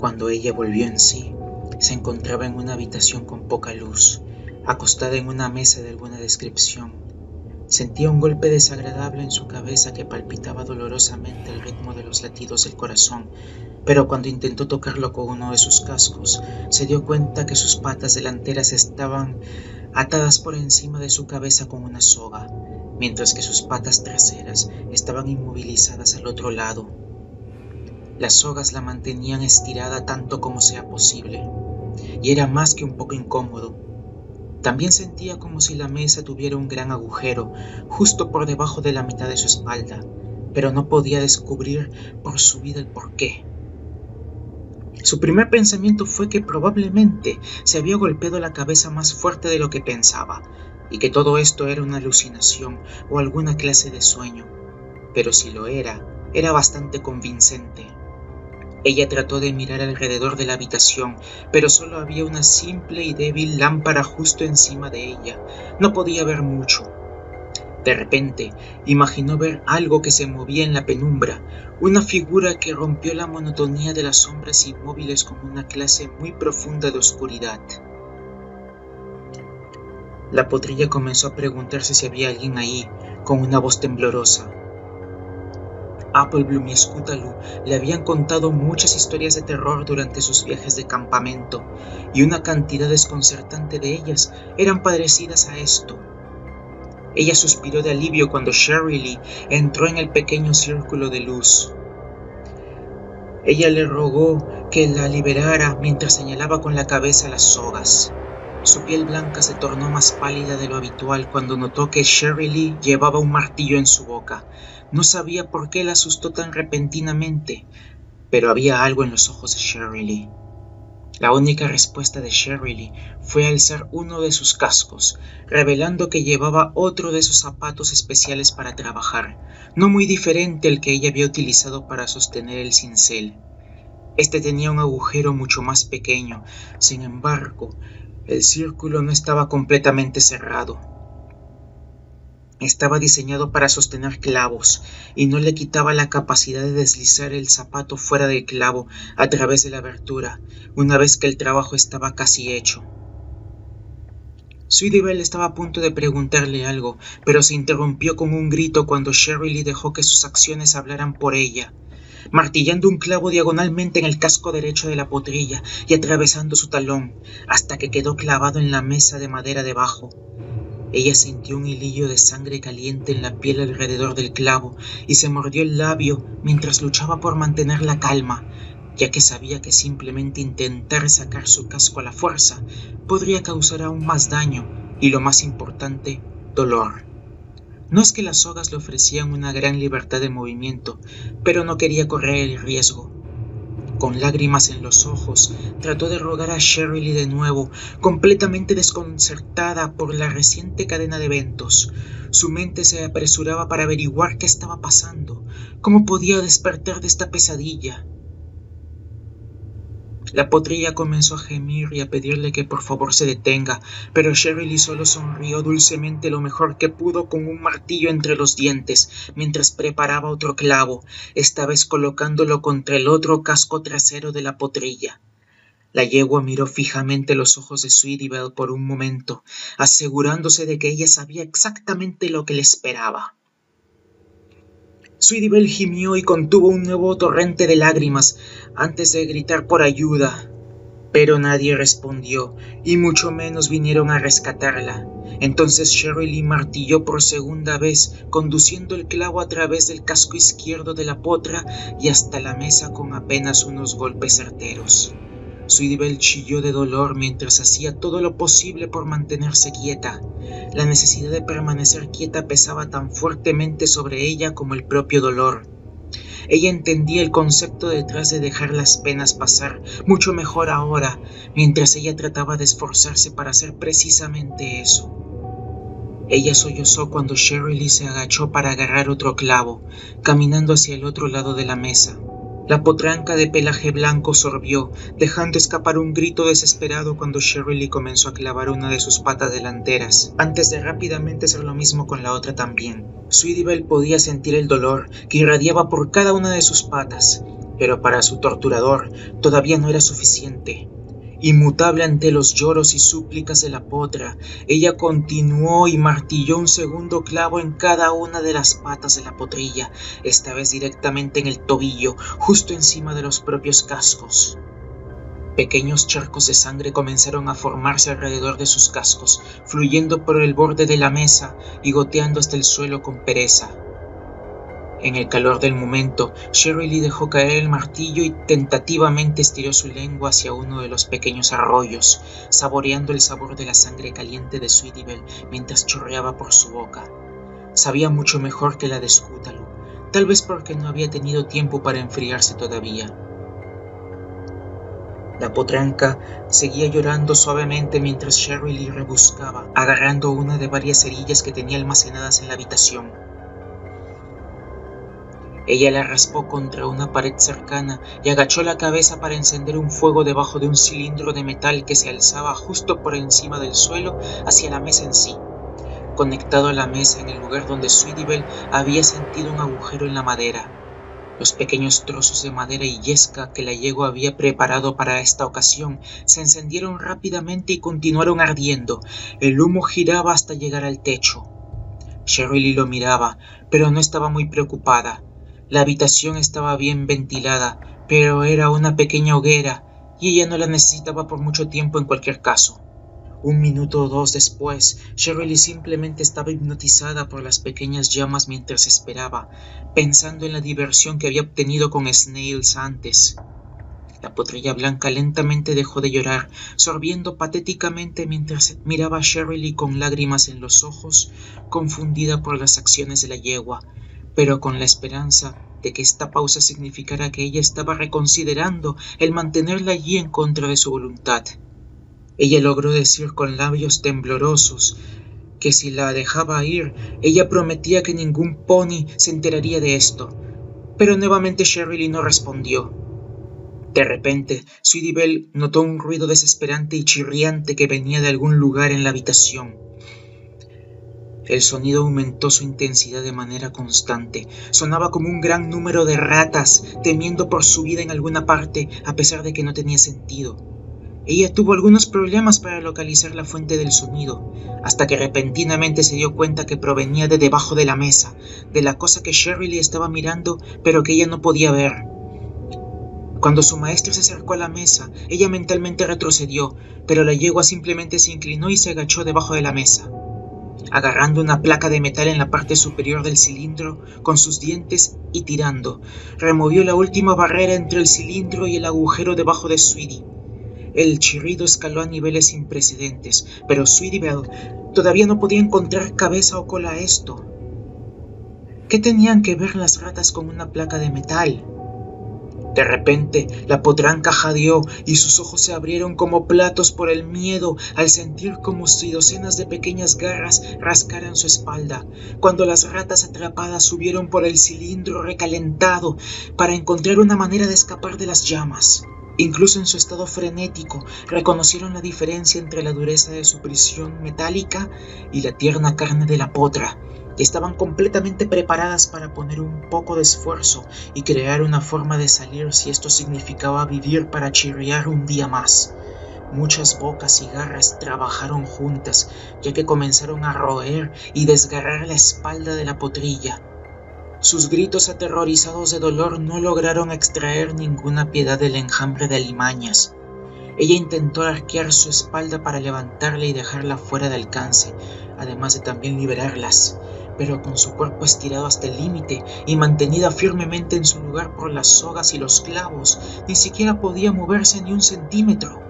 Cuando ella volvió en sí, se encontraba en una habitación con poca luz, acostada en una mesa de alguna descripción. Sentía un golpe desagradable en su cabeza que palpitaba dolorosamente al ritmo de los latidos del corazón, pero cuando intentó tocarlo con uno de sus cascos, se dio cuenta que sus patas delanteras estaban atadas por encima de su cabeza con una soga, mientras que sus patas traseras estaban inmovilizadas al otro lado. Las sogas la mantenían estirada tanto como sea posible, y era más que un poco incómodo. También sentía como si la mesa tuviera un gran agujero justo por debajo de la mitad de su espalda, pero no podía descubrir por su vida el porqué. Su primer pensamiento fue que probablemente se había golpeado la cabeza más fuerte de lo que pensaba, y que todo esto era una alucinación o alguna clase de sueño, pero si lo era bastante convincente. Ella trató de mirar alrededor de la habitación, pero solo había una simple y débil lámpara justo encima de ella. No podía ver mucho. De repente, imaginó ver algo que se movía en la penumbra, una figura que rompió la monotonía de las sombras inmóviles con una clase muy profunda de oscuridad. La potrilla comenzó a preguntarse si había alguien ahí, con una voz temblorosa. Applebloom y Scootaloo le habían contado muchas historias de terror durante sus viajes de campamento, y una cantidad desconcertante de ellas eran parecidas a esto. Ella suspiró de alivio cuando Sheryl entró en el pequeño círculo de luz. Ella le rogó que la liberara mientras señalaba con la cabeza las sogas. Su piel blanca se tornó más pálida de lo habitual cuando notó que Sheryl llevaba un martillo en su boca. No sabía por qué la asustó tan repentinamente, pero había algo en los ojos de Sheryl. La única respuesta de Sheryl fue alzar uno de sus cascos, revelando que llevaba otro de esos zapatos especiales para trabajar, no muy diferente al que ella había utilizado para sostener el cincel. Este tenía un agujero mucho más pequeño, sin embargo, el círculo no estaba completamente cerrado. Estaba diseñado para sostener clavos y no le quitaba la capacidad de deslizar el zapato fuera del clavo a través de la abertura, una vez que el trabajo estaba casi hecho. Sweetie Belle estaba a punto de preguntarle algo, pero se interrumpió con un grito cuando Sheryl dejó que sus acciones hablaran por ella, martillando un clavo diagonalmente en el casco derecho de la potrilla y atravesando su talón, hasta que quedó clavado en la mesa de madera debajo. Ella sintió un hilillo de sangre caliente en la piel alrededor del clavo y se mordió el labio mientras luchaba por mantener la calma, ya que sabía que simplemente intentar sacar su casco a la fuerza podría causar aún más daño y, lo más importante, dolor. No es que las sogas le ofrecían una gran libertad de movimiento, pero no quería correr el riesgo. Con lágrimas en los ojos, trató de rogar a Sheryl de nuevo, completamente desconcertada por la reciente cadena de eventos. Su mente se apresuraba para averiguar qué estaba pasando, cómo podía despertar de esta pesadilla. La potrilla comenzó a gemir y a pedirle que por favor se detenga, pero Sheryl solo sonrió dulcemente lo mejor que pudo con un martillo entre los dientes, mientras preparaba otro clavo, esta vez colocándolo contra el otro casco trasero de la potrilla. La yegua miró fijamente los ojos de Sweetie Belle por un momento, asegurándose de que ella sabía exactamente lo que le esperaba. Sweetie Belle gimió y contuvo un nuevo torrente de lágrimas antes de gritar por ayuda, pero nadie respondió, y mucho menos vinieron a rescatarla. Entonces Sheryl martilló por segunda vez, conduciendo el clavo a través del casco izquierdo de la potra y hasta la mesa con apenas unos golpes certeros. Sweetie Belle chilló de dolor mientras hacía todo lo posible por mantenerse quieta. La necesidad de permanecer quieta pesaba tan fuertemente sobre ella como el propio dolor. Ella entendía el concepto detrás de dejar las penas pasar, mucho mejor ahora, mientras ella trataba de esforzarse para hacer precisamente eso. Ella sollozó cuando Sheryl se agachó para agarrar otro clavo, caminando hacia el otro lado de la mesa. La potranca de pelaje blanco sorbió, dejando escapar un grito desesperado cuando Sheryl comenzó a clavar una de sus patas delanteras, antes de rápidamente hacer lo mismo con la otra también. Sweetie Belle podía sentir el dolor que irradiaba por cada una de sus patas, Pero para su torturador todavía no era suficiente. Inmutable ante los lloros y súplicas de la potra, ella continuó y martilló un segundo clavo en cada una de las patas de la potrilla, esta vez directamente en el tobillo, justo encima de los propios cascos. Pequeños charcos de sangre comenzaron a formarse alrededor de sus cascos, fluyendo por el borde de la mesa y goteando hasta el suelo con pereza. En el calor del momento, Cheryl Lee dejó caer el martillo y tentativamente estiró su lengua hacia uno de los pequeños arroyos, saboreando el sabor de la sangre caliente de Sweetie Belle mientras chorreaba por su boca. Sabía mucho mejor que la de Scootaloo, tal vez porque no había tenido tiempo para enfriarse todavía. La potranca seguía llorando suavemente mientras Cheryl Lee rebuscaba, agarrando una de varias cerillas que tenía almacenadas en la habitación. Ella la raspó contra una pared cercana y agachó la cabeza para encender un fuego debajo de un cilindro de metal que se alzaba justo por encima del suelo hacia la mesa en sí. Conectado a la mesa en el lugar donde Sweetie Belle había sentido un agujero en la madera. Los pequeños trozos de madera y yesca que la yegua había preparado para esta ocasión se encendieron rápidamente y continuaron ardiendo. El humo giraba hasta llegar al techo. Cheryl Lee lo miraba, pero no estaba muy preocupada. La habitación estaba bien ventilada, pero era una pequeña hoguera y ella no la necesitaba por mucho tiempo en cualquier caso. Un minuto o dos después, Cheryl Lee simplemente estaba hipnotizada por las pequeñas llamas mientras esperaba, pensando en la diversión que había obtenido con Snails antes. La potrilla blanca lentamente dejó de llorar, sorbiendo patéticamente mientras miraba a Cheryl Lee con lágrimas en los ojos, confundida por las acciones de la yegua, pero con la esperanza de que esta pausa significara que ella estaba reconsiderando el mantenerla allí en contra de su voluntad. Ella logró decir con labios temblorosos que si la dejaba ir, ella prometía que ningún pony se enteraría de esto, pero nuevamente Cheryl Lee no respondió. De repente, Sweetie Belle notó un ruido desesperante y chirriante que venía de algún lugar en la habitación. El sonido aumentó su intensidad de manera constante. Sonaba como un gran número de ratas temiendo por su vida en alguna parte, a pesar de que no tenía sentido. Ella tuvo algunos problemas para localizar la fuente del sonido, hasta que repentinamente se dio cuenta que provenía de debajo de la mesa, de la cosa que Cheryl Lee estaba mirando, pero que ella no podía ver. Cuando su maestra se acercó a la mesa, ella mentalmente retrocedió, pero la yegua simplemente se inclinó y se agachó debajo de la mesa. Agarrando una placa de metal en la parte superior del cilindro con sus dientes y tirando, removió la última barrera entre el cilindro y el agujero debajo de Sweetie. El chirrido escaló a niveles sin precedentes, pero Sweetie Belle todavía no podía encontrar cabeza o cola a esto. ¿Qué tenían que ver las ratas con una placa de metal? De repente, la potranca jadeó y sus ojos se abrieron como platos por el miedo al sentir como si docenas de pequeñas garras rascaran su espalda, cuando las ratas atrapadas subieron por el cilindro recalentado para encontrar una manera de escapar de las llamas. Incluso en su estado frenético, reconocieron la diferencia entre la dureza de su prisión metálica y la tierna carne de la potra, y estaban completamente preparadas para poner un poco de esfuerzo y crear una forma de salir si esto significaba vivir para chirriar un día más. Muchas bocas y garras trabajaron juntas, ya que comenzaron a roer y desgarrar la espalda de la potrilla. Sus gritos aterrorizados de dolor no lograron extraer ninguna piedad del enjambre de alimañas. Ella intentó arquear su espalda para levantarla y dejarla fuera de alcance, además de también liberarlas, pero con su cuerpo estirado hasta el límite y mantenida firmemente en su lugar por las sogas y los clavos, ni siquiera podía moverse ni un centímetro.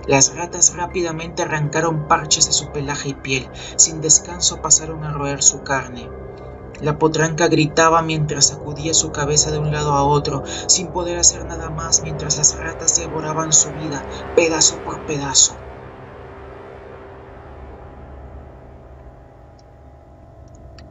Las ratas rápidamente arrancaron parches de su pelaje y piel, sin descanso pasaron a roer su carne. La potranca gritaba mientras sacudía su cabeza de un lado a otro, sin poder hacer nada más mientras las ratas devoraban su vida, pedazo por pedazo.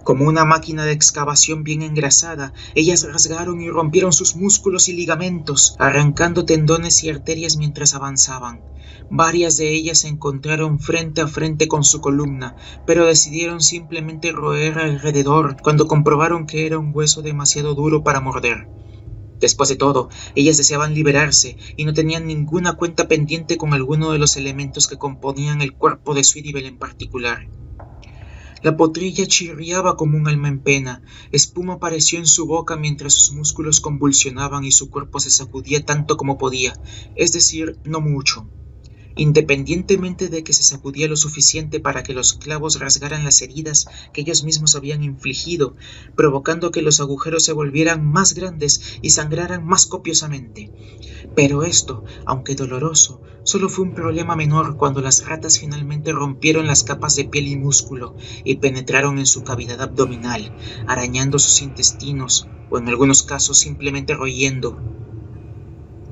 Como una máquina de excavación bien engrasada, ellas rasgaron y rompieron sus músculos y ligamentos, arrancando tendones y arterias mientras avanzaban. Varias de ellas se encontraron frente a frente con su columna, pero decidieron simplemente roer alrededor cuando comprobaron que era un hueso demasiado duro para morder. Después de todo, ellas deseaban liberarse y no tenían ninguna cuenta pendiente con alguno de los elementos que componían el cuerpo de Sweetie en particular. La potrilla chirriaba como un alma en pena, espuma apareció en su boca mientras sus músculos convulsionaban y su cuerpo se sacudía tanto como podía, es decir, no mucho. Independientemente de que se sacudía lo suficiente para que los clavos rasgaran las heridas que ellos mismos habían infligido, provocando que los agujeros se volvieran más grandes y sangraran más copiosamente. Pero esto, aunque doloroso, solo fue un problema menor cuando las ratas finalmente rompieron las capas de piel y músculo y penetraron en su cavidad abdominal, arañando sus intestinos o en algunos casos simplemente royendo.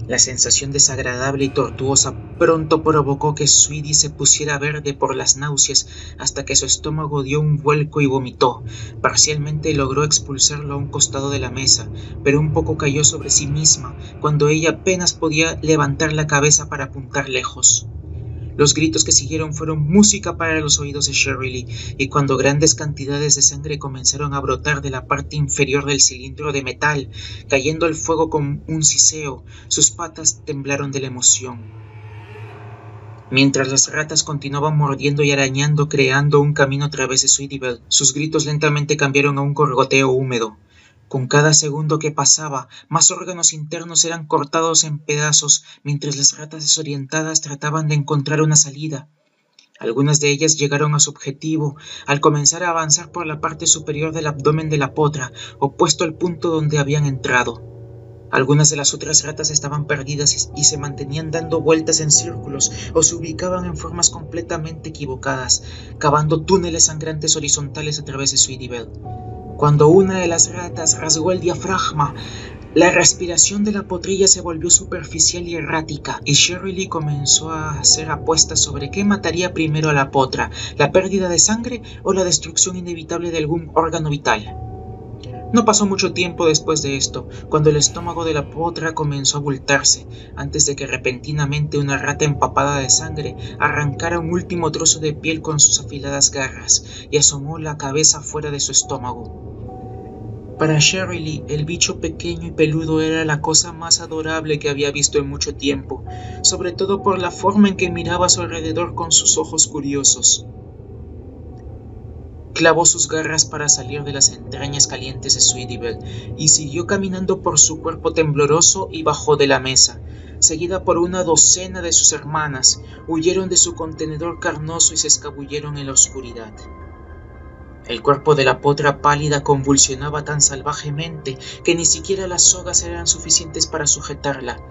La sensación desagradable y tortuosa pronto provocó que Sweetie se pusiera verde por las náuseas hasta que su estómago dio un vuelco y vomitó. Parcialmente logró expulsarlo a un costado de la mesa, pero un poco cayó sobre sí misma cuando ella apenas podía levantar la cabeza para apuntar lejos. Los gritos que siguieron fueron música para los oídos de Shirley, y cuando grandes cantidades de sangre comenzaron a brotar de la parte inferior del cilindro de metal, cayendo al fuego con un siseo, sus patas temblaron de la emoción. Mientras las ratas continuaban mordiendo y arañando, creando un camino a través de Sweetie, sus gritos lentamente cambiaron a un gorgoteo húmedo. Con cada segundo que pasaba, más órganos internos eran cortados en pedazos mientras las ratas desorientadas trataban de encontrar una salida. Algunas de ellas llegaron a su objetivo al comenzar a avanzar por la parte superior del abdomen de la potra, opuesto al punto donde habían entrado. Algunas de las otras ratas estaban perdidas y se mantenían dando vueltas en círculos o se ubicaban en formas completamente equivocadas, cavando túneles sangrantes horizontales a través de Sweetie. Cuando una de las ratas rasgó el diafragma, la respiración de la potrilla se volvió superficial y errática, y Shirley comenzó a hacer apuestas sobre qué mataría primero a la potra, la pérdida de sangre o la destrucción inevitable de algún órgano vital. No pasó mucho tiempo después de esto, cuando el estómago de la potra comenzó a abultarse, antes de que repentinamente una rata empapada de sangre arrancara un último trozo de piel con sus afiladas garras y asomó la cabeza fuera de su estómago. Para Shirley, el bicho pequeño y peludo era la cosa más adorable que había visto en mucho tiempo, sobre todo por la forma en que miraba a su alrededor con sus ojos curiosos. Clavó sus garras para salir de las entrañas calientes de Sweetie y siguió caminando por su cuerpo tembloroso y bajó de la mesa. Seguida por una docena de sus hermanas, huyeron de su contenedor carnoso y se escabulleron en la oscuridad. El cuerpo de la potra pálida convulsionaba tan salvajemente que ni siquiera las sogas eran suficientes para sujetarla.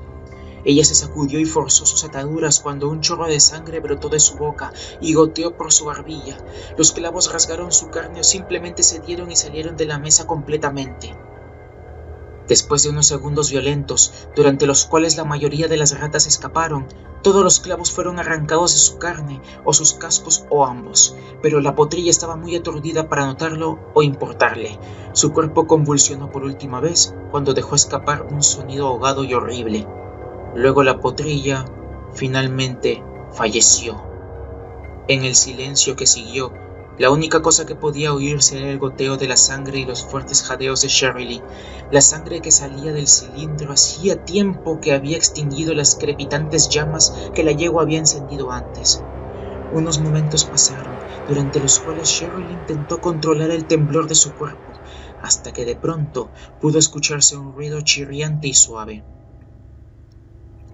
Ella se sacudió y forzó sus ataduras cuando un chorro de sangre brotó de su boca y goteó por su barbilla. Los clavos rasgaron su carne o simplemente cedieron y salieron de la mesa completamente. Después de unos segundos violentos, durante los cuales la mayoría de las ratas escaparon, todos los clavos fueron arrancados de su carne, o sus cascos, o ambos, pero la potrilla estaba muy aturdida para notarlo o importarle. Su cuerpo convulsionó por última vez cuando dejó escapar un sonido ahogado y horrible. Luego la potrilla finalmente falleció. En el silencio que siguió, la única cosa que podía oírse era el goteo de la sangre y los fuertes jadeos de Shirley. La sangre que salía del cilindro hacía tiempo que había extinguido las crepitantes llamas que la yegua había encendido antes. Unos momentos pasaron, durante los cuales Shirley intentó controlar el temblor de su cuerpo, hasta que de pronto pudo escucharse un ruido chirriante y suave.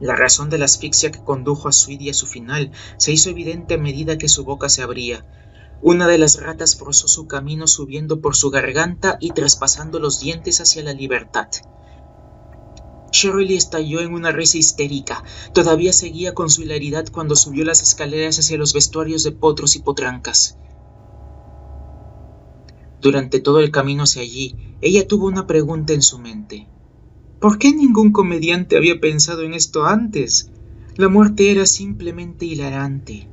La razón de la asfixia que condujo a Sweetie a su final se hizo evidente a medida que su boca se abría. Una de las ratas forzó su camino subiendo por su garganta y traspasando los dientes hacia la libertad. Shirley estalló en una risa histérica. Todavía seguía con su hilaridad cuando subió las escaleras hacia los vestuarios de potros y potrancas. Durante todo el camino hacia allí, ella tuvo una pregunta en su mente. ¿Por qué ningún comediante había pensado en esto antes? La muerte era simplemente hilarante.